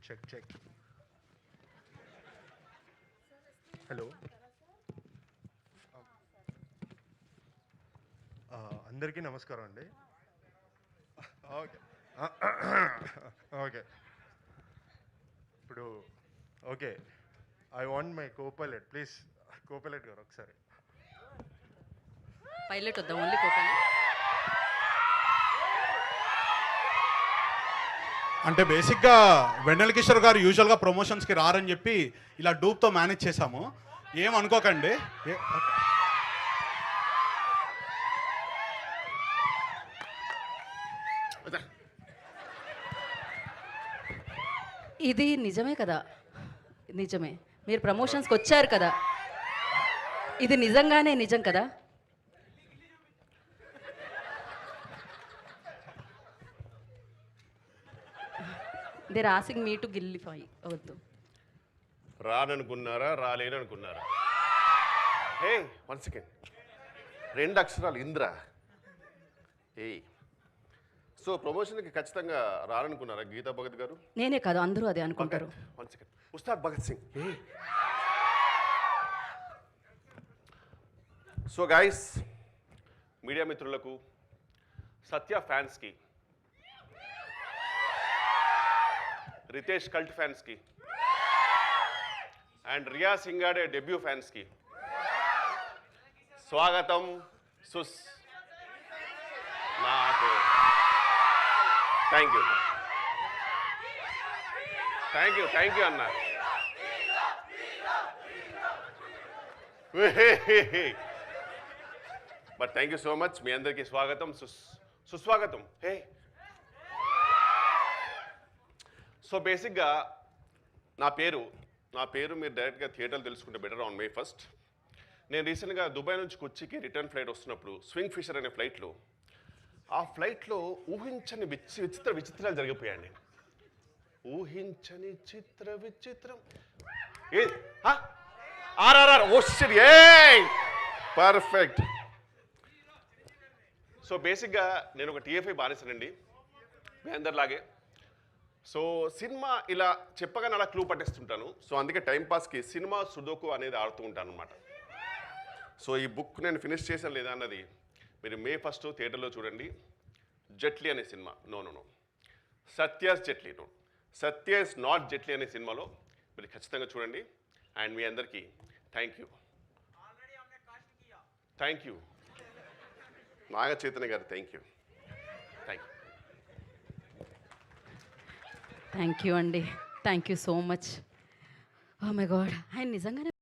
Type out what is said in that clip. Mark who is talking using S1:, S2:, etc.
S1: Check check. Hello, అందరికీ నమస్కారం అండి. ఓకే ఓకే ఇప్పుడు okay. I want my Copilot please. Copilot గారు ఒకసారి.
S2: పైలట్ వద్దా, ఓన్లీ కోపైలట్.
S3: అంటే బేసిక్గా వెన్నెల కిషోర్ గారు యూజువల్గా ప్రమోషన్స్కి రారని చెప్పి ఇలా డూప్తో మేనేజ్ చేశాము. ఏమనుకోకండి.
S2: ఇది నిజమే కదా, నిజమే. మీరు ప్రమోషన్స్కి వచ్చారు కదా, ఇది నిజంగానే నిజం కదా. They're asking me to qualify. వద్దు.
S4: రాననుకున్నారా, రాలేననుకున్నారా? హే, 1 సెకండ్. 2 అక్షరాలు ఇంద్ర. ఏయ్, సో ప్రమోషన్కి ఖచ్చితంగా రాననుకున్నారా గీతా భగత్ గారు?
S2: నేనే కాదు, అందరూ అదే అనుకుంటారు.
S4: 1 second. Ustaad Bhagat Singh. So guys, media మిత్రులకు, సత్య ఫ్యాన్స్కి, రితేష్ కల్ట్ ఫ్యాన్స్కి అండ్ రియా సింగాడే డెబ్యూ ఫ్యాన్స్కి స్వాగతం. నాకు థ్యాంక్ యూ అన్న. But thank you so much. మీ అందరికీ స్వాగతం, సుస్వాగతం. హే, సో బేసిక్గా నా పేరు మీరు డైరెక్ట్గా థియేటర్లు తెలుసుకుంటే బెటర్. ఆన్ May 1st నేను రీసెంట్గా దుబాయ్ నుంచి కొచ్చికి రిటర్న్ ఫ్లైట్ వస్తున్నప్పుడు స్వింగ్ ఫిషర్ అనే ఫ్లైట్లో, ఆ ఫ్లైట్లో ఊహించని విచిత్రాలు జరిగిపోయాయండి. ఊహించని విచిత్రం ఏ RRR. Oh shit, a perfect. So బేసిక్గా నేను ఒక TFI బానిసనండి, మీ అందరిలాగే. సో సినిమా ఇలా చెప్పగానే అలా క్లూ పట్టేస్తుంటాను. సో అందుకే టైంపాస్కి సినిమా సుడోకు అనేది ఆడుతూ ఉంటాను అనమాట. సో ఈ బుక్ నేను ఫినిష్ చేశాను లేదా అన్నది మీరు May 1st థియేటర్లో చూడండి. జెట్లీ అనే సినిమా, no Satya's Jetlee, no Satya is not Jetlee అనే సినిమాలో మీరు ఖచ్చితంగా చూడండి. అండ్ మీ అందరికీ థ్యాంక్ యూ. నాగ చైతన్య గారు థ్యాంక్ యూ.
S2: థ్యాంక్ యూ అండి, thank you so much. Oh my God, ఆయన నిజంగానే